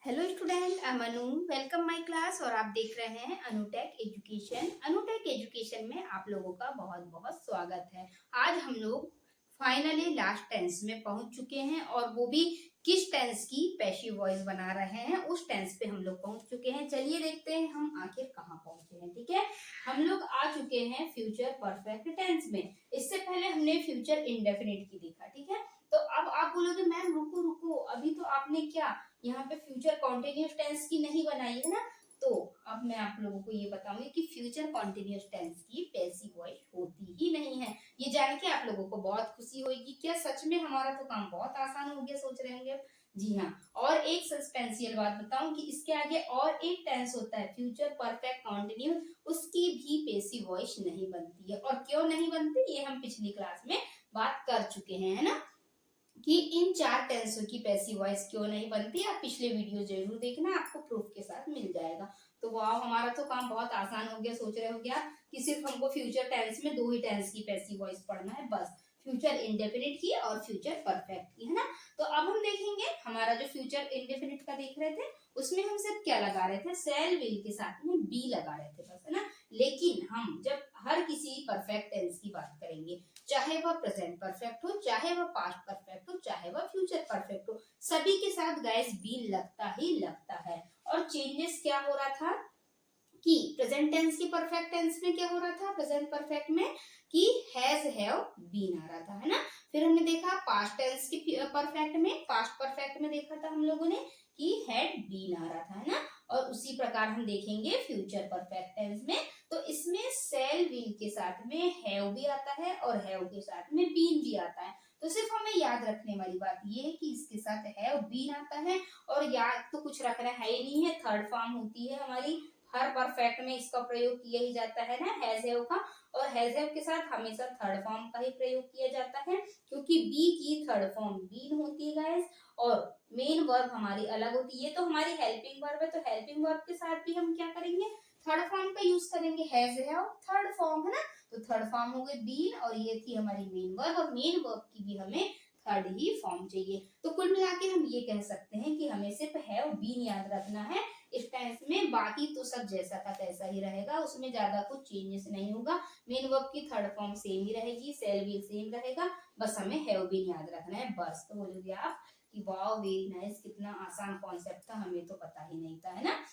Hello student, I am Anu. Welcome my class. और आप देख रहे हैं अनुटेक एजुकेशन। अनुटेक एजुकेशन में आप लोगों का बहुत बहुत स्वागत है। आज हम लोग फाइनली लास्ट टेंस में पहुंच चुके हैं, और वो भी किस टेंस की पैसिव वॉइस बना रहे हैं, उस टेंस पे हम लोग पहुंच चुके हैं। चलिए देखते हैं हम आखिर कहाँ पहुंचे हैं। ठीक है, हम लोग आ चुके हैं फ्यूचर परफेक्ट टेंस में। इससे पहले हमने फ्यूचर इंडेफिनिट की देखा। ठीक है, तो अब आप बोलोगे मैम रुको रुको, अभी तो आपने क्या यहाँ पे फ्यूचर कॉन्टिन्यूस टेंस की नहीं बनाई है ना। तो अब मैं आप लोगों को ये बताऊंगी कि फ्यूचर कॉन्टिन्यूस टेंस की पैसिव वॉइस होती ही नहीं है। ये जान के आप लोगों को बहुत खुशी होगी। क्या सच में हमारा तो काम बहुत आसान हो गया, सोच रहे होंगे। जी हाँ, और एक सस्पेंशियल बात बताऊं कि इसके आगे और एक टेंस होता है फ्यूचर परफेक्ट कॉन्टिन्यूस, उसकी भी पैसिव वॉइस नहीं बनती है। और क्यों नहीं बनती, ये हम पिछली क्लास में बात कर चुके हैं, है ना, कि इन चार टेंसों की पैसिव वॉइस क्यों नहीं बनती। आप पिछले वीडियो जरूर देखना, आपको प्रूफ के साथ मिल जाएगा। तो वाह, हमारा तो काम बहुत आसान हो गया। सोच रहे हो क्या कि सिर्फ हमको फ्यूचर टेंस में दो ही टेंस की पैसिव वॉइस पढ़ना है, बस फ्यूचर इंडेफिनिट की और फ्यूचर परफेक्ट की, है ना। तो अब हम देखेंगे हमारा जो फ्यूचर इंडेफिनिट का देख रहे थे, उसमें हम सिर्फ क्या लगा रहे थे, सेल विल के साथ में बी लगा रहे थे बस, है ना। लेकिन हम जब हर किसी परफेक्ट टेंस की बात करेंगे, चाहे वह प्रेजेंट परफेक्ट हो, चाहे वह पास्ट परफेक्ट हो, चाहे वह फ्यूचर परफेक्ट हो, सभी के साथ गाइस बी लगता ही लगता है। और चेंजेस क्या हो रहा था कि प्रेजेंट टेंस की परफेक्ट टेंस में क्या हो रहा था, प्रेजेंट परफेक्ट में कि हैज हैव बीन आ रहा था, है ना। फिर हमने देखा पास्ट टेंस की परफेक्ट में, पास्ट परफेक्ट में देखा था हम लोगों ने कि हैड बीन आ रहा था, है ना। और उसी प्रकार हम देखेंगे फ्यूचर परफेक्ट टेंस में, तो इसमें सेल विल के साथ में हैव भी आता है और हैव के साथ में बीन भी आता है। तो सिर्फ हमें याद रखने वाली बात ये है कि इसके साथ हैव बीन आता है, और याद तो कुछ रखना है ही नहीं है, थर्ड फॉर्म होती है हमारी। हर परफेक्ट में इसका प्रयोग किया ही जाता है ना, हैज हैव का। और हैज हैव के साथ हमेशा थर्ड फॉर्म का ही प्रयोग किया जाता है, क्योंकि बी की थर्ड फॉर्म बीन होती है गाइस। और मेन वर्ब हमारी अलग होती है। ये तो हमारी हेल्पिंग वर्ब है, तो हेल्पिंग वर्ब के साथ भी हम क्या करेंगे, थर्ड फॉर्म का यूज करेंगे। हैज हैव थर्ड फॉर्म, है ना। तो थर्ड फॉर्म हो गई बीन, और ये थी हमारी मेन वर्ब, और मेन वर्ब की भी हमें थर्ड ही फॉर्म चाहिए। तो कुल मिला के हम ये कह सकते हैं कि हमें सिर्फ हैव बीन याद रखना है इस टेंस में। बाकी तो सब जैसा का तैसा ही रहेगा, उसमें ज्यादा कुछ चेंजेस नहीं होगा। मेन वर्ब की थर्ड फॉर्म सेम ही रहेगी, सेल भी सेम रहेगा, बस हमें हैव बीन याद रखना है बस। तो बोलोगे आप कि वाओ वेरी नाइस, कितना आसान कॉन्सेप्ट था, हमें तो पता ही नहीं था, है ना।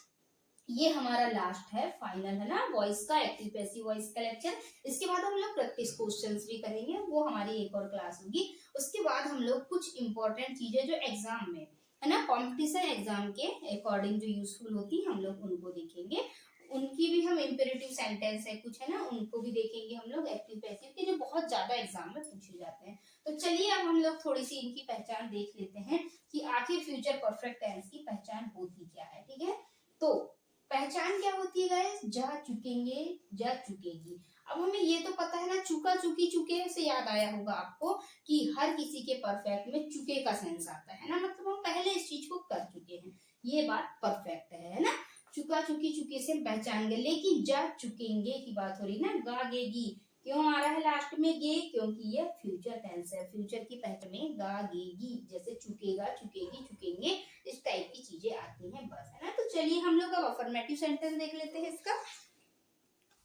ये हमारा लास्ट है, फाइनल, है ना, वॉइस का एक्टिव पैसिव वॉइस का लेक्चर। इसके बाद हम लोग प्रैक्टिस क्वेश्चंस भी करेंगे, वो हमारी एक और क्लास होगी। उसके बाद हम लोग कुछ इंपॉर्टेंट चीजें जो एग्जाम में, है ना, कॉम्पिटिशन एग्जाम के अकॉर्डिंग जो यूजफुल होती है, हम लोग उनको देखेंगे। उनकी भी हम इंपेरेटिव सेंटेंस है कुछ, है ना, उनको भी देखेंगे हम लोग, एक्टिव पैसिव के, जो बहुत ज्यादा एग्जाम में पूछे जाते हैं। तो चलिए अब हम लोग थोड़ी सी इनकी पहचान देख लेते हैं कि आखिर फ्यूचर परफेक्ट टेंस की पहचान होती क्या है। ठीक है, तो पहचान क्या होती है गाइस, जा चुकेंगे, जा चुकेगी। अब हमें ये तो पता है ना, चुका चुकी चुके से याद आया होगा आपको कि हर किसी के परफेक्ट में चुके का सेंस आता है ना, मतलब हम पहले इस चीज को कर चुके हैं, ये बात परफेक्ट है ना। चुका चुकी चुके से हम पहचान गए। लेकिन जा चुकेंगे की बात हो रही ना, गागेगी क्यों आ रहा है लास्ट में गे, क्योंकि ये फ्यूचर टेंस है। फ्यूचर की पहचान में गागेगी, जैसे चुकेगा, चुकेगी, चुकेंगे, इस टाइप की चीजें आती हैं बस, है ना। तो चलिए हम लोग अब अफर्मेटिव सेंटेंस देख लेते हैं इसका।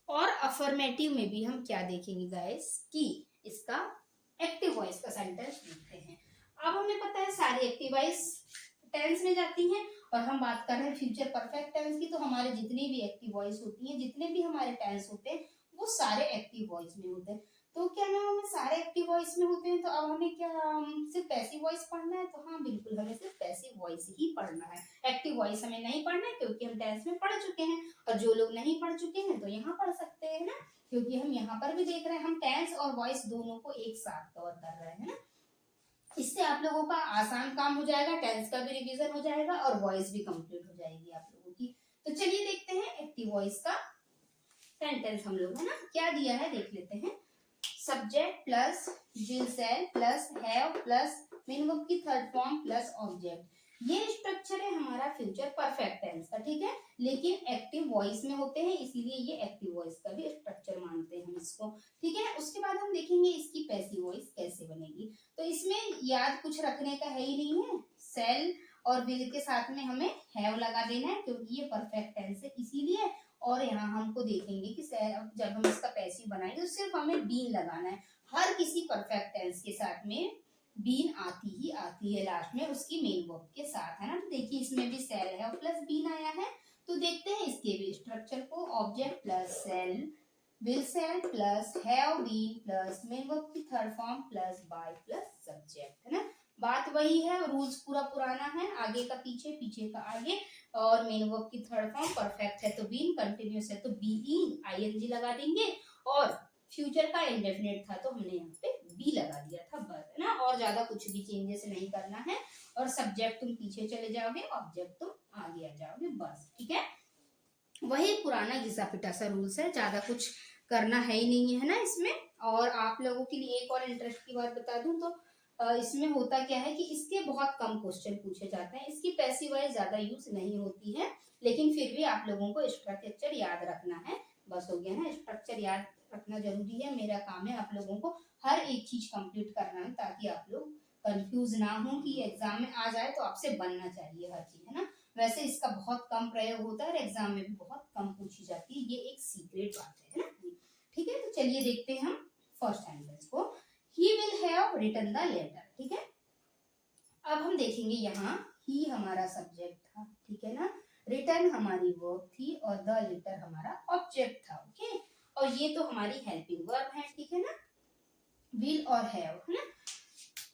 और अफर्मेटिव में भी हम क्या देखेंगे गाइस कि इसका एक्टिव वॉइस का सेंटेंस देखते हैं। अब हमें पता है सारी एक्टिव वॉइस टेंस में जाती हैं, और हम बात कर रहे हैं फ्यूचर परफेक्ट टेंस की, तो हमारे जितनी भी एक्टिव वॉइस होती हैं, जितने भी हमारे टेंस होते हैं, वो सारे एक्टिव वॉइस में होते हैं। तो क्या नाम, हमें सारे एक्टिव वॉइस में होते हैं, तो अब हमें क्या सिर्फ पैसिव वॉइस पढ़ना है। तो हाँ बिल्कुल, हमें सिर्फ पैसिव वॉइस ही पढ़ना है, एक्टिव वॉइस हमें नहीं पढ़ना है, क्योंकि हम टेंस में पढ़ चुके हैं। और जो लोग नहीं पढ़ चुके हैं तो यहाँ पढ़ सकते हैं ना, क्योंकि हम यहाँ पर भी देख रहे हैं, हम टेंस और वॉइस दोनों को एक साथ कवर कर रहे हैं ना। इससे आप लोगों का आसान काम हो जाएगा, टेंस का भी रिवीजन हो जाएगा और वॉइस भी कंप्लीट हो जाएगी आप लोगों की। तो चलिए देखते हैं एक्टिव वॉइस का सेंटेंस हम लोग, है ना, क्या दिया है देख लेते हैं। Subject plus will shall plus have plus main verb की थर्ड फॉर्म प्लस ऑब्जेक्ट, ये स्ट्रक्चर है हमारा फ्यूचर परफेक्ट टेंस का। ठीक है, लेकिन एक्टिव वॉइस में होते हैं, इसीलिए ये एक्टिव वॉइस का भी स्ट्रक्चर मानते हैं हम इसको। ठीक है, उसके बाद हम देखेंगे इसकी पैसिव वॉइस कैसे बनेगी। तो इसमें याद कुछ रखने का है ही नहीं है, सेल और विल के साथ में हमें हैव लगा देना है क्योंकि ये परफेक्ट टेंस है इसीलिए। और यहाँ हमको देखेंगे कि जब हम इसका पैसिव बनाएंगे तो सिर्फ हमें बीन लगाना है। हर किसी परफेक्ट टेंस के साथ में बीन आती ही आती है लास्ट में उसकी मेन वर्ब के साथ, है ना। तो देखिए इसमें भी सेल है और प्लस बीन आया है। तो देखते हैं इसके भी स्ट्रक्चर को। Object plus shall, will shall plus have been plus main verb की third form plus by plus subject, है ना। बात वही है, रूल्स पूरा पुराना है, आगे का पीछे, पीछे का आगे। और मेन वर्ब की थर्ड फॉर्म परफेक्ट है तो बीन, कंटिन्यूअस है तो बीइंग आईएनजी लगा देंगे। और फ्यूचर का इंडेफिनिट था तो हमने यहाँ पे बी लगा दिया था बस, है ना। और ज्यादा कुछ भी चेंजेस नहीं करना है। और सब्जेक्ट तुम पीछे चले जाओगे, ऑब्जेक्ट तुम आगे आ जाओगे, बस ठीक है। वही पुराना घिसा पिटा सा रूल्स है, ज्यादा कुछ करना है ही नहीं है ना इसमें। और आप लोगों के लिए एक और इंटरेस्ट की बात बता दूं तो इसमें होता क्या है कि इसके बहुत कम क्वेश्चन पूछे जाते हैं, इसकी पैसिव वॉइस ज्यादा यूज नहीं होती है, लेकिन फिर भी आप लोगों को स्ट्रक्चर याद रखना है। बस हो गया ना, स्ट्रक्चर याद रखना जरूरी है। मेरा काम है आप लोगों को हर एक चीज कंप्लीट करना है ताकि आप लोग कंफ्यूज ना हो कि एग्जाम में आ जाए तो आपसे बनना चाहिए हर चीज, है ना। वैसे इसका बहुत कम प्रयोग होता है और एग्जाम में भी बहुत कम पूछी जाती है, ये एक सीक्रेट बात है ना। ठीक है, तो चलिए देखते हैं हम फर्स्ट सेंटेंस को। He will have written the letter, ठीक है। अब हम देखेंगे यहाँ ही हमारा सब्जेक्ट था, ठीक है ना। रिटन हमारी वर्ब थी और द लेटर हमारा ऑब्जेक्ट था, ओके। और ये तो हमारी हेल्पिंग वर्ब है, ठीक है ना। विल और हैव, है ना।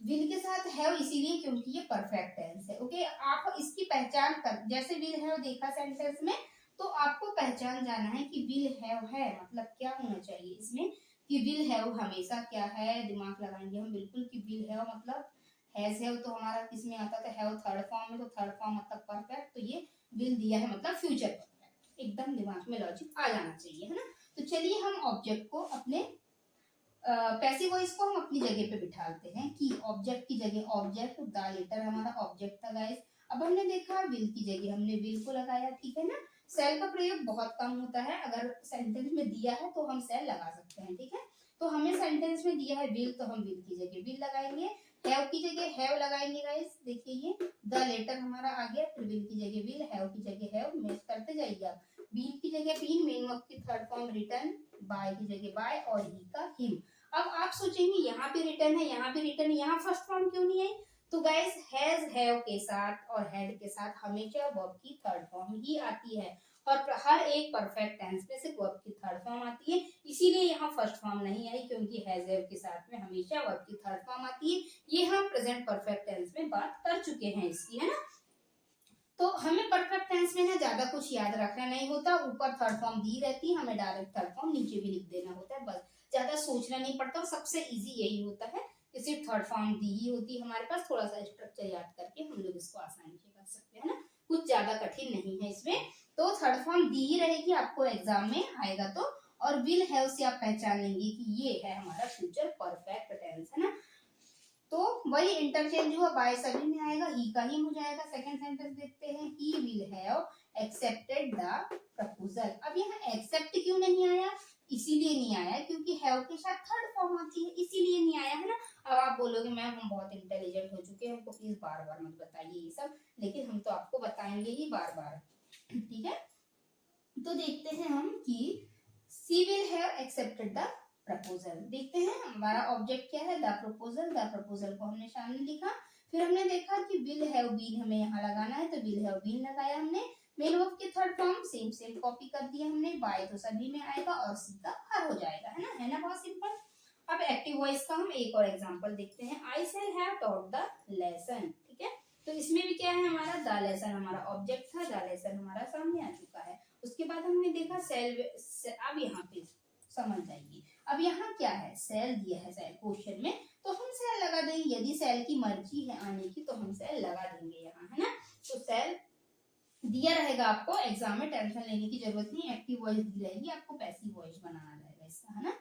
विल के साथ हैव इसीलिए क्योंकि ये परफेक्ट टेंस है, ओके। आप इसकी पहचान कर, जैसे विल हैव देखा सेंटेंस में तो आपको पहचान जाना है कि विल हैव है मतलब क्या होना चाहिए इसमें, कि विल हैव हमेशा क्या है, दिमाग लगाएंगे हम बिल्कुल कि विल हैव मतलब हैज हैव तो हमारा किस में आता था, हैव थर्ड फॉर्म में, तो थर्ड फॉर्म मतलब परफेक्ट, तो ये विल दिया है मतलब फ्यूचर परफेक्ट। एकदम दिमाग में लॉजिक आ जाना चाहिए, है ना। तो चलिए हम ऑब्जेक्ट को अपने पैसिव वॉइस को हम अपनी जगह पे बिठाते हैं कि ऑब्जेक्ट की जगह ऑब्जेक्ट, द लेटर हमारा ऑब्जेक्ट था गाइस। अब हमने देखा विल की जगह हमने विल को लगाया, ठीक है ना। सेल का प्रयोग बहुत कम होता है, अगर सेंटेंस में दिया है तो हम सेल लगा सकते हैं, ठीक है। तो हमें सेंटेंस में दिया है विल तो हम विल की जगह विल लगाएंगे, हैव की जगह हैव लगाएंगे गाइस। देखिए ये द लेटर हमारा आ गया, फिर विल की जगह विल, हैव की जगह हैव, मैच करते जाइए आप। बीन की जगह बीन, मेन वर्ब की थर्ड फॉर्म रिटर्न, बाय की जगह बाय और ही का हिम। अब आप सोचेंगे यहाँ पे रिटर्न है, यहाँ पे रिटर्न, यहाँ फर्स्ट फॉर्म क्यों नहीं आई। तो गाइस हैज हैव के साथ और हैड के साथ हमेशा वर्ब की थर्ड फॉर्म ही आती है, और हर एक परफेक्ट टेंस में से वर्ब की थर्ड फॉर्म आती है, इसीलिए यहाँ फर्स्ट फॉर्म नहीं आई क्योंकि हैज हैव के साथ में हमेशा वर्ब की थर्ड फॉर्म आती है। ये हम प्रेजेंट परफेक्ट टेंस में बात कर चुके हैं इसकी, है ना। तो हमें परफेक्ट टेंस में ना ज्यादा कुछ याद रखना नहीं होता, ऊपर थर्ड फॉर्म दी रहती है, हमें डायरेक्ट थर्ड फॉर्म नीचे भी लिख देना होता है, बस ज्यादा सोचना नहीं पड़ता। और सबसे इजी यही होता है कि सिर्फ थर्ड फॉर्म दी ही होती है हमारे पास, थोड़ा सा स्ट्रक्चर याद करके हम लोग इसको आसानी से कर सकते हैं ना, कुछ ज्यादा कठिन नहीं है इसमें। तो थर्ड फॉर्म दी ही रहेगी आपको एग्जाम में आएगा तो। और विल हैव से आप पहचान लेंगे कि ये है हमारा फ्यूचर परफेक्ट टेंस, है ना। तो वही इंटरचेंज हुआ, बाय सभी में आएगा, ही का ही हो जाएगा। सेकंड सेंटेंस देखते हैं, ही will have accepted the proposal. अब यहाँ एक्सेप्ट क्यों नहीं आया, इसीलिए नहीं आया क्योंकि हैव के साथ थर्ड फॉर्म आती है, इसीलिए नहीं आया, है ना। अब आप बोलोगे मैम हम बहुत इंटेलिजेंट हो चुके हैं, हमको प्लीज बार बार मत बताइए ये सब, लेकिन हम तो आपको बताएंगे ही बार बार, ठीक है। तो देखते हैं हम कि she will have accepted the proposal. देखते हैं हमारा ऑब्जेक्ट क्या है, द प्रपोजल। द प्रपोजल को हमने सामने लिखा, फिर हमने देखा कि विल हैव बीन हमें यहाँ लगाना है, तो विल हैव बीन लगाया हमने। मेन वर्ब की third form same same copy कर दिया हमने, बाय तो सभी में आएगा और सी का हर हो जाएगा, है ना बहुत सिंपल। अब एक्टिव वॉइस का हम एक और एग्जांपल देखते हैं, I shall have taught the lesson, ठीक है। तो इसमें भी क्या है, हमारा द लेसन हमारा ऑब्जेक्ट था, द लेसन हमारा सामने आ चुका है। उसके बाद हमने देखा सेल, अब यहाँ पे समझ जाइए, अब यहाँ क्या है, सेल दिया है सेल क्वेश्चन में, तो हम सेल लगा देंगे। यदि सेल की मर्जी है आने की तो हम सेल लगा देंगे यहाँ, है ना। तो सेल दिया रहेगा आपको एग्जाम में, टेंशन लेने की जरूरत नहीं, एक्टिव वॉइस दी रहेगी, आपको पैसिव वॉइस बनाना रहेगा इसका, है ना।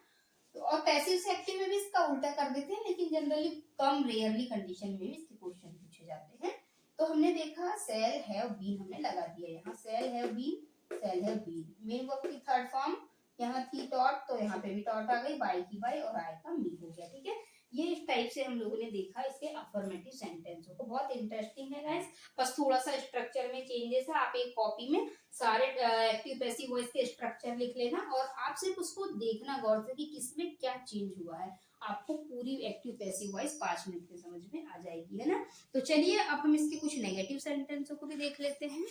तो और पैसिव से एक्टिव में भी इसका उल्टा कर देते हैं, लेकिन जनरली कम रेयरली कंडीशन में भी इसके क्वेश्चन पूछे जाते हैं। तो हमने देखा सेल हैव बीन हमने लगा दिया यहाँ, shall have been, shall have been. Main verb की थर्ड फॉर्म यहाँ थी टॉट, तो यहाँ पे भी टॉट आ गई, बाय की बाय और आय का मी हो गया, ठीक है। ये इस टाइप से हम लोगों ने देखा इसके अफर्मेटिव सेंटेंसों को। बहुत इंटरेस्टिंग है गाइस, बस थोड़ा सा स्ट्रक्चर में चेंजेस है। आप एक कॉपी में सारे एक्टिव पैसिव वॉइस के स्ट्रक्चर लिख लेना और आप सिर्फ उसको देखना गौर से कि किसमें क्या चेंज हुआ है। आपको पूरी एक्टिव पैसिव वॉइस 5 मिनट में समझ में आ जाएगी, है ना। तो चलिए अब हम इसके कुछ नेगेटिव सेंटेंसों को भी देख लेते हैं।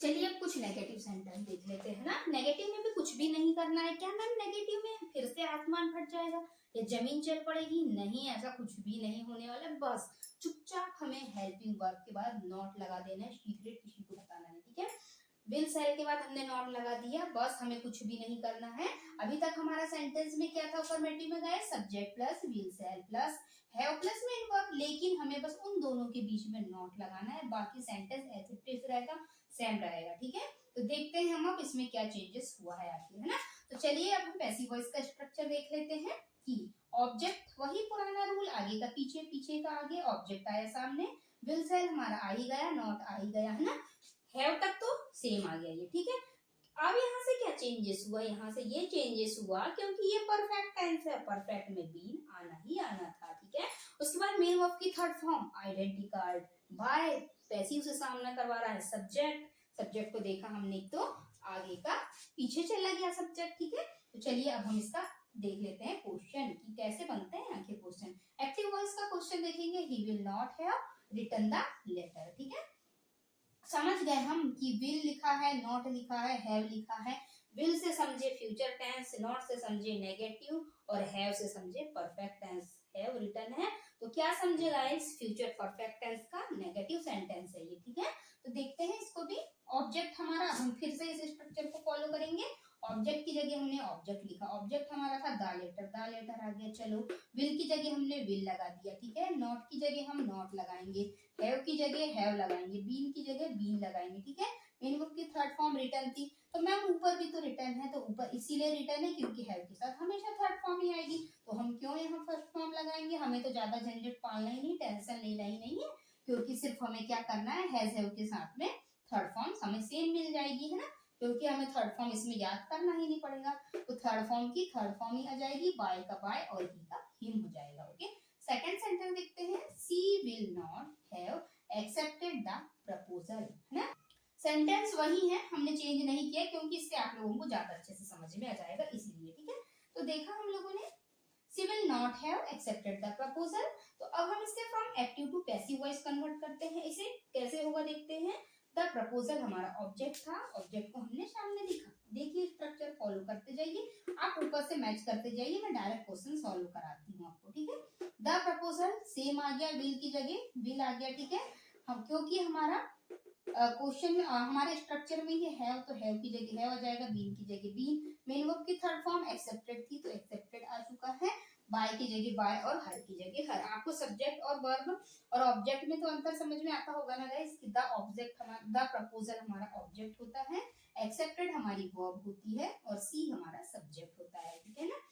चलिए अब कुछ नेगेटिव सेंटेंस देख लेते हैं ना। नेगेटिव में भी कुछ भी नहीं करना है। क्या मैम नेगेटिव में फिर से आसमान फट जाएगा या जमीन चल पड़ेगी? नहीं, ऐसा कुछ भी नहीं होने वाला। बस चुपचाप हमें हेल्पिंग वर्ब के बाद नॉट लगा देना है। सीक्रेट किसी को बताना है, ठीक है। विल सेल के बाद हमने नॉट लगा दिया, बस हमें कुछ भी नहीं करना है। अभी तक हमारा सेंटेंस में क्या था? अफर्मेटिव में गए subject plus will shall plus have plus main verb, लेकिन हमें बस उन दोनों के बीच में नॉट लगाना है। बाकी सेंटेंस एज इट इज रहेगा, सेम रहेगा, ठीक है। तो देखते हैं हम अब इसमें क्या चेंजेस हुआ है आखिर, है ना। तो चलिए अब हम पैसिव वॉइस का स्ट्रक्चर देख लेते हैं कि ऑब्जेक्ट वही पुराना रूल, आगे का पीछे, पीछे का आगे, ऑब्जेक्ट आया सामने, विल सेल हमारा आ ही गया, नॉट आ ही गया, है ना। हैव तक तो सेम आ गया ये, ठीक है। अब यहाँ से क्या चेंजेस हुआ? यहाँ से ये चेंजेस हुआ क्योंकि ये परफेक्ट टेंस है, परफेक्ट में बीन आना ही आना था, ठीक है। उसके बाद मेन वर्ब की third form identity card, bye passive से सामना करवा रहा है सब्जेक्ट, सब्जेक्ट को देखा हमने तो आगे का पीछे चला गया सब्जेक्ट, ठीक है। तो चलिए अब हम इसका देख लेते हैं क्वेश्चन कि कैसे बनते हैं आखिर क्वेश्चन। एक्टिव वॉइस का क्वेश्चन देखेंगे, he will not have written the letter, ठीक है। समझ गए हम कि विल लिखा है, नॉट लिखा है, हैव लिखा है। विल से समझे फ्यूचर टेंस, नॉट से समझे नेगेटिव और हैव से समझे परफेक्ट टेंस। हैव रिटन है तो क्या समझे गाइस? फ्यूचर परफेक्ट टेंस का नेगेटिव सेंटेंस है ये, ठीक है। तो देखते हैं इसको भी। ऑब्जेक्ट हमारा, हम फिर से इस स्ट्रक्चर को फॉलो करेंगे। ऑब्जेक्ट की जगह हमने ऑब्जेक्ट लिखा, ऑब्जेक्ट हमारा था द लेटर आ गया, चलो। विल की जगह हमने विल लगा दिया, ठीक है। नॉट की जगह हम नॉट लगाएंगे, हैव की जगह हैव लगाएंगे, बीन की जगह बीन लगाएंगे, ठीक है। मेन वर्ब की थर्ड फॉर्म रिटर्न थी, तो मैम ऊपर भी तो रिटर्न है, तो ऊपर इसीलिए रिटर्न है क्योंकि हैव के साथ हमेशा थर्ड फॉर्म ही आएगी, तो हम क्यों यहाँ फर्स्ट फॉर्म लगाएंगे? हमें तो ज्यादा झंझट पालना ही नहीं, टेंशन लेना ही नहीं है, क्योंकि सिर्फ हमें क्या करना है, हैव के साथ में थर्ड फॉर्म हमें सेम मिल जाएगी, है ना। क्योंकि हमें थर्ड फॉर्म इसमें याद करना ही नहीं पड़ेगा, तो थर्ड फॉर्म की थर्ड फॉर्म ही आ जाएगी, बाय का बाय और ही का हिम हो जाएगा, ओके। सेकंड सेंटेंस देखते हैं, she will not have accepted the proposal, है ना। सेंटेंस वही है, हमने चेंज नहीं किया क्योंकि इससे आप लोगों को ज्यादा अच्छे से समझ में आ जाएगा, इसीलिए, ठीक है। तो देखा हम लोगों ने she will not have accepted the proposal. तो अब हम इससे from active to passive voice convert करते हैं। इसे कैसे होगा देखते हैं। द प्रपोजल हमारा ऑब्जेक्ट था, ऑब्जेक्ट को हमने सामने लिखा, देखिए स्ट्रक्चर फॉलो करते जाइए, आप ऊपर से मैच करते जाइए, मैं डायरेक्ट क्वेश्चन सॉल्व कराती हूँ आपको, ठीक है। द प्रपोजल सेम आ गया, विल की जगह विल आ गया, ठीक है। हम क्योंकि हमारा क्वेश्चन में हमारे स्ट्रक्चर में ये हैव, तो हैव की जगह हैव आ जाएगा, बीन की जगह बीन। मेन वर्ब की थर्ड फॉर्म एक्सेप्टेड थी तो एक्सेप्टेड आ चुका है, बाय की जगह बाय और हर की जगह हर। आपको सब्जेक्ट और वर्ब और ऑब्जेक्ट में तो अंतर समझ में आता होगा ना गाइस, कि द ऑब्जेक्ट हमारा, द प्रपोजल हमारा ऑब्जेक्ट होता है, एक्सेप्टेड हमारी वर्ब होती है और सी हमारा सब्जेक्ट होता है, ठीक है ना।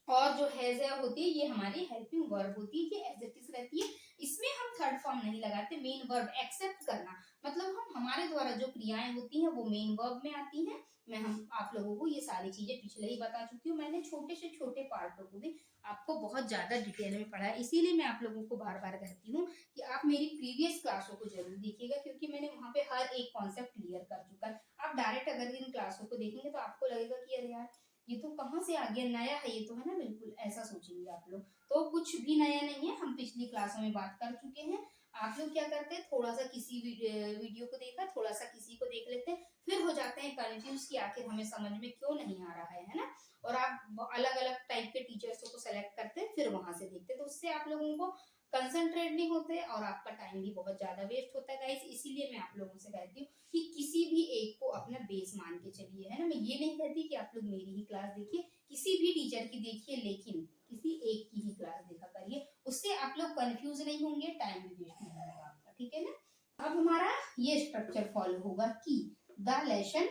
और जो हैज होती है ये हमारी हेल्पिंग वर्ब होती है, ये एज इट इज रहती है, इसमें हम थर्ड फॉर्म नहीं लगाते। मेन वर्ब एक्सेप्ट करना, मतलब हम हमारे द्वारा जो क्रियाएं होती हैं वो मेन वर्ब में आती हैं। मैं हम आप लोगों को ये सारी चीजें पिछले ही बता चुकी हूँ, मैंने छोटे से छोटे पार्टों को भी आपको बहुत ज्यादा डिटेल में पढ़ा है, इसीलिए मैं आप लोगों को बार बार कहती हूँ कि आप मेरी प्रीवियस क्लासों को जरूर देखिएगा, क्योंकि मैंने वहाँ पे हर एक कॉन्सेप्ट क्लियर कर चुका है। आप डायरेक्ट अगर इन क्लासों को देखेंगे तो आपको लगेगा कि अरे यार ये तो कहाँ से आ गया, नया है ये तो, है ना, बिल्कुल ऐसा सोचेंगे आप लोग। तो कुछ भी नया नहीं है, हम पिछली क्लासों में बात कर चुके हैं। आप लोग क्या करते हैं, थोड़ा सा किसी वीडियो को देखा, थोड़ा सा किसी को देख लेते हैं, फिर हो जाते हैं कंफ्यूज कि आखिर हमें समझ में क्यों नहीं आ रहा है ना। और आप अलग अलग टाइप के टीचर्सों को सेलेक्ट करते हैं, फिर वहां से देखते हैं, तो उससे आप लोगों को कंसंट्रेट नहीं होते और आपका टाइम भी बहुत ज्यादा वेस्ट होता है गाइस। इसीलिए मैं आप लोगों से कहती हूँ कि किसी भी एक को अपना बेस मान के चलिए, है ना। मैं ये नहीं कहती कि आप लोग मेरी ही क्लास देखिए, किसी भी टीचर की देखिए, लेकिन किसी एक की ही क्लास देखा करिए, उससे आप लोग कंफ्यूज नहीं होंगे, टाइम भी वेस्ट नहीं होगा आपका, ठीक है ना। अब हमारा ये स्ट्रक्चर फॉलो होगा कि द लेसन,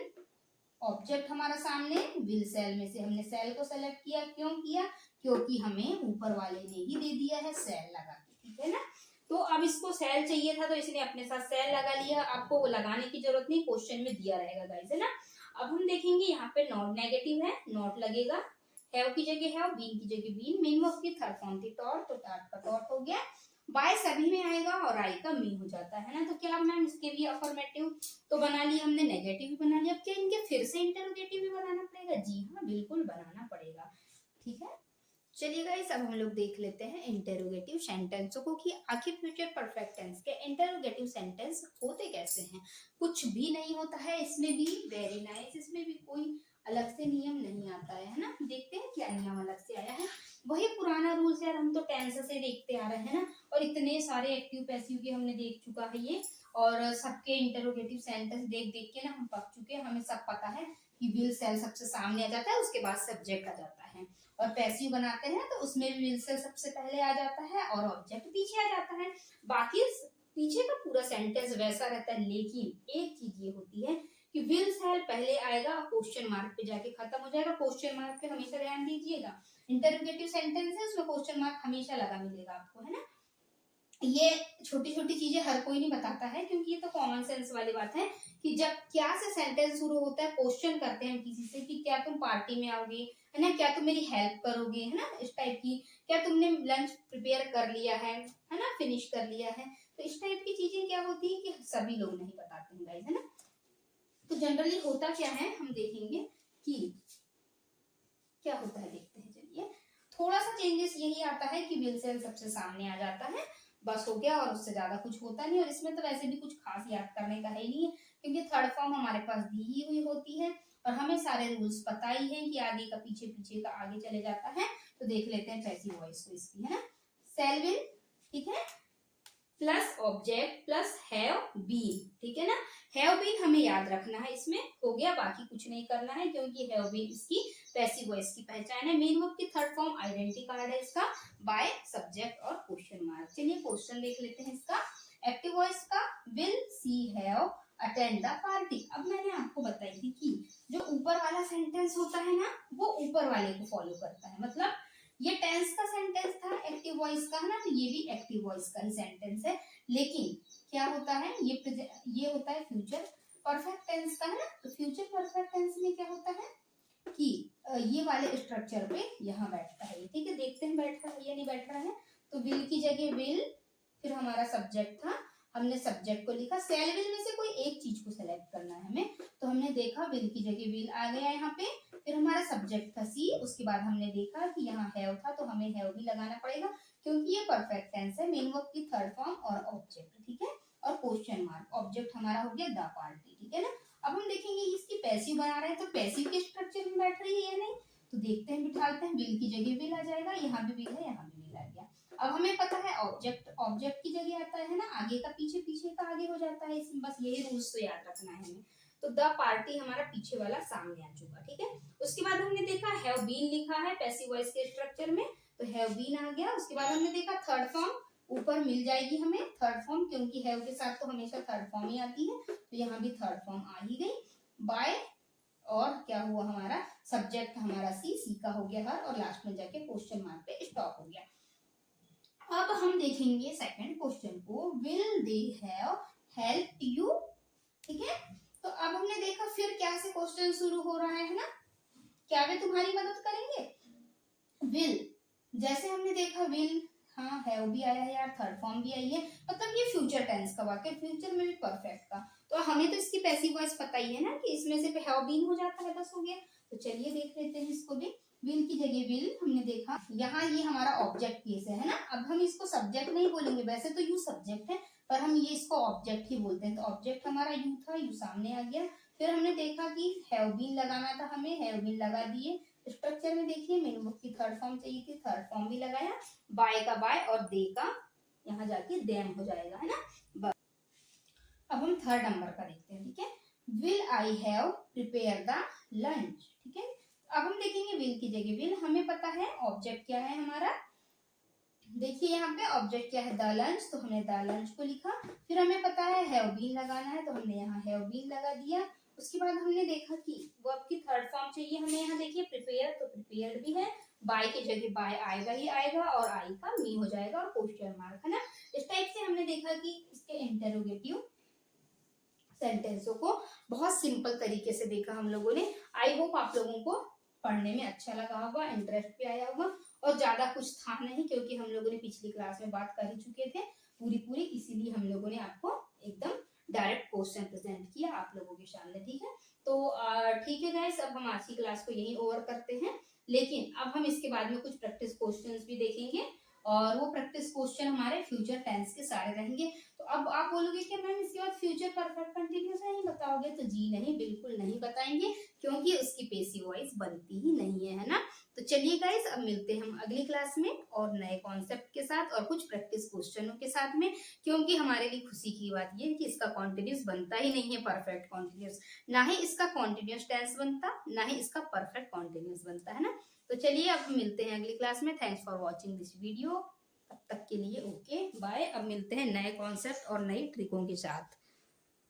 ऑब्जेक्ट हमारा सामने, विल सेल में से हमने सेल को सेलेक्ट किया, क्यों किया, क्योंकि हमें ऊपर वाले ने ही दे दिया है सेल लगा के, ठीक है ना। तो अब इसको सेल चाहिए था तो इसने अपने साथ सेल लगा लिया, आपको वो लगाने की जरूरत नहीं, क्वेश्चन में दिया रहेगा गाइस, है ना। अब हम देखेंगे यहाँ पे नॉट नेगेटिव है, नॉट लगेगा, हैव की जगह हैव, बीन की जगह बीन, मेन वर्ब की थर्ड फॉर्म थी टॉट, तो टाट का टॉट हो गया, बाय सभी में आएगा और आई का मी हो जाता है ना। तो क्या मैम इसके भी अफर्मेटिव तो बना लिया हमने, नेगेटिव भी बना लिया, अब क्या इनके फिर से इंटरोगेटिव भी बनाना पड़ेगा? जी हाँ, बिल्कुल बनाना पड़ेगा। ठीक है, चलिए गाइस अब हम लोग देख लेते हैं इंटेरोगेटिव सेंटेंसों को कि आखिर फ्यूचर परफेक्ट टेंस के इंटेरोगेटिव सेंटेंस होते कैसे हैं। कुछ भी नहीं होता है इसमें भी, वेरी नाइस, इसमें भी कोई अलग से नियम नहीं आता है ना। देखते हैं क्या नियम अलग से आया है, वही पुराना रूल्स यार, हम तो टेंस से देखते आ रहे हैं ना, और इतने सारे एक्टिव पैसिव के हमने देख चुका है ये, और सबके इंटेरोगेटिव सेंटेंस देख देख के ना हम पक चुके हैं, हमें सब पता है कि विल सेल सबसे सामने आ जाता है, उसके बाद सब्जेक्ट आ जाता है, और पैसिव बनाते हैं तो उसमें भी विल सेल सबसे पहले आ जाता है और ऑब्जेक्ट पीछे आ जाता है। बाकी पीछे का पूरा सेंटेंस वैसा रहता है, लेकिन एक चीज ये होती है कि विल सेल पहले आएगा, क्वेश्चन मार्क पे जाके खत्म हो जाएगा। क्वेश्चन मार्क पे हमेशा ध्यान दीजिएगा, इंटरोगेटिव सेंटेंस है उसमें क्वेश्चन मार्क हमेशा लगा मिलेगा आपको, है ना। ये छोटी छोटी चीजें हर कोई नहीं बताता है, क्योंकि ये तो कॉमन सेंस वाली बात है कि जब क्या से सेंटेंस शुरू होता है, क्वेश्चन करते हैं किसी से कि क्या तुम पार्टी में आओगे, है ना, क्या तुम मेरी हेल्प करोगे, है ना, इस टाइप की, क्या तुमने लंच प्रिपेयर कर लिया है ना, फिनिश कर लिया है, तो इस टाइप की चीजें क्या होती है कि सभी लोग नहीं बताते हैं गाइस, है ना। तो जनरली होता क्या है हम देखेंगे कि क्या होता है, देखते हैं। चलिए, थोड़ा सा चेंजेस यही आता है कि विल सेल सबसे सामने आ जाता है, बस हो गया, और उससे ज्यादा कुछ होता नहीं, और इसमें तो वैसे भी कुछ खास याद करने का है ही नहीं है, क्योंकि थर्ड फॉर्म हमारे पास दी ही हुई होती है और हमें सारे रूल्स पता ही है कि आगे का पीछे, पीछे का आगे चले जाता है। तो देख लेते हैं पैसिव वॉइस को इसकी, है ना। सेल विल, ठीक है, plus object plus have been, ठीक है ना। हैव बीन हमें याद रखना है, इसमें हो गया, बाकी कुछ नहीं करना है, क्योंकि हैव बीन इसकी पैसिव वॉइस की पहचान है। मेन वर्ब की थर्ड फॉर्म आइडेंटिटी कार्ड है इसका, बाय सब्जेक्ट और क्वेश्चन मार्क। चलिए क्वेश्चन देख लेते हैं इसका। एक्टिव वॉइस का will see have attend the party. अब मैंने आपको बताई थी कि जो ऊपर वाला सेंटेंस होता है ना, वो ऊपर वाले को फॉलो करता है, मतलब ये टेंस का सेंटेंस था एक्टिव वॉइस का, है ना, तो ये भी एक्टिव वॉइस का ही सेंटेंस है, लेकिन क्या होता है ये होता है फ्यूचर परफेक्ट टेंस का, है ना। तो फ्यूचर परफेक्ट टेंस में क्या होता है कि ये वाले स्ट्रक्चर पे यहाँ बैठता है, ठीक है, देखते हैं बैठ रहा है या नहीं बैठ रहा है। तो विल की जगह विल, फिर हमारा सब्जेक्ट था, हमने सब्जेक्ट को लिखा, सेल विल में से कोई एक चीज को सेलेक्ट करना है हमें, तो हमने देखा विल की जगह विल आ गया यहाँ पे, फिर हमारा सब्जेक्ट था सी, उसके बाद हमने देखा कि यहाँ हैव था तो हमें हैव भी लगाना पड़ेगा, क्योंकि ये परफेक्ट टेंस है। मेन वर्ब की थर्ड फॉर्म और ऑब्जेक्ट, ठीक है, और क्वेश्चन मार्क, ऑब्जेक्ट हमारा हो गया द पार्टी, ठीक है ना। अब हम देखेंगे इसकी पैसिव बना रहे हैं, तो पैसिव के स्ट्रक्चर में बैठ रही है या नहीं, तो देखते हैं, बिठाते हैं, विल की जगह विल आ जाएगा, यहाँ भी विल है, यहाँ भी विल आ गया। अब हमें पता है ऑब्जेक्ट ऑब्जेक्ट की जगह आता है ना, आगे का पीछे, पीछे का आगे हो जाता है, इसमें बस यही रूल्स तो याद रखना है हमें। तो द पार्टी हमारा पीछे वाला सामने आ चुका, ठीक है। उसके बाद हमने देखा हैव बीन लिखा है पैसिव वॉइस के स्ट्रक्चर में, तो हैव बीन आ गया। उसके बाद हमने देखा थर्ड फॉर्म ऊपर मिल जाएगी हमें थर्ड फॉर्म, क्योंकि हैव के साथ तो हमेशा थर्ड फॉर्म ही आती है, तो यहाँ भी थर्ड फॉर्म आ ही गई। बाय, और क्या हुआ हमारा सब्जेक्ट हमारा सी, सी का हो गया हर, और लास्ट में जाके क्वेश्चन मार्क पे स्टॉप हो गया। अब हम देखेंगे सेकंड क्वेश्चन को, will they have help you, ठीक है। तो अब हमने देखा फिर क्या से क्वेश्चन शुरू हो रहा है ना, क्या वे तुम्हारी मदद करेंगे। विल, जैसे हमने देखा विल, हाँ हैव भी आया है यार, थर्ड फॉर्म भी आई है, मतलब ये फ्यूचर टेंस का वाक्य, फ्यूचर में भी परफेक्ट का, तो हमें तो इसकी पैसिव वॉइस पता ही है ना कि इसमें से हैव बीन हो जाता है, बस हो गया। तो चलिए देख लेते हैं इसको भी। विल की जगह विल हमने देखा, यहाँ ये हमारा ऑब्जेक्ट केस है ना। अब हम इसको सब्जेक्ट नहीं बोलेंगे, वैसे तो यू सब्जेक्ट है, पर हम ये इसको ऑब्जेक्ट ही बोलते हैं, तो ऑब्जेक्ट हमारा यू था, यू सामने आ गया। फिर हमने देखा कि हैव बीन लगाना था हमें, हैव बीन लगा दिए। स्ट्रक्चर में देखिए मेन वर्ब की थर्ड फॉर्म चाहिए थी, थर्ड फॉर्म भी लगाया, बाय का बाय और दे का यहाँ जाके देम हो जाएगा, है ना। अब हम थर्ड नंबर का देखते हैं, ठीक है। Will I have prepare the lunch, ठीक है। अब हम देखेंगे विल की जगह विल, हमें पता है ऑब्जेक्ट क्या है हमारा, देखिए यहाँ पे ऑब्जेक्ट क्या है, द लंच, तो हमने द लंच को लिखा। फिर हमें पता है हैव बीन लगाना है, तो हमने यहाँ हैव बीन लगा दिया। उसके बाद हमने देखा कि वर्ब की थर्ड फॉर्म चाहिए हमें, यहाँ देखिए प्रिपेयर, तो प्रिपेयर्ड भी है, बाय की जगह बाय आएगा ही आएगा, और आई का मी हो जाएगा, और क्वेश्चन मार्क, है ना। इस टाइप से हमने देखा कि इसके इंटरोगेटिव सेंटेंसों को बहुत सिंपल तरीके से देखा हम लोगों ने। आई होप आप लोगों को पढ़ने में अच्छा लगा होगा, इंटरेस्ट भी आया होगा। और ज्यादा कुछ था नहीं क्योंकि हम लोगों ने पिछली क्लास में बात कर ही चुके थे पूरी पूरी, इसीलिए हम लोगों ने आपको एकदम डायरेक्ट क्वेश्चन प्रेजेंट किया आप लोगों के सामने। ठीक है, तो ठीक है गाइस, अब हम आज की क्लास को यहीं ओवर करते हैं। लेकिन अब हम इसके बाद में कुछ प्रैक्टिस क्वेश्चंस भी देखेंगे और वो प्रैक्टिस क्वेश्चन हमारे फ्यूचर टेंस के सारे रहेंगे। तो अब आप बोलोगे कि मैम इसके बाद फ्यूचर परफेक्ट कंटिन्यूस नहीं बताओगे? तो जी नहीं, बिल्कुल नहीं बताएंगे, क्योंकि उसकी पेसिव वॉइस बनती ही नहीं है ना। तो चलिए गाइस, अब मिलते हैं हम अगली क्लास में और नए कॉन्सेप्ट के साथ और कुछ प्रैक्टिस क्वेश्चनों के साथ में। क्योंकि हमारे लिए खुशी की बात ये है कि इसका कॉन्टिन्यूस बनता ही नहीं है परफेक्ट कॉन्टिन्यूस, ना ही इसका कॉन्टिन्यूस टेंस बनता, ना ही इसका परफेक्ट कॉन्टिन्यूस बनता है ना। तो चलिए अब मिलते हैं अगली क्लास में। Thanks for watching this video. तब तक के लिए ओके बाय। अब मिलते हैं नए कॉन्सेप्ट और नई ट्रिकों के साथ।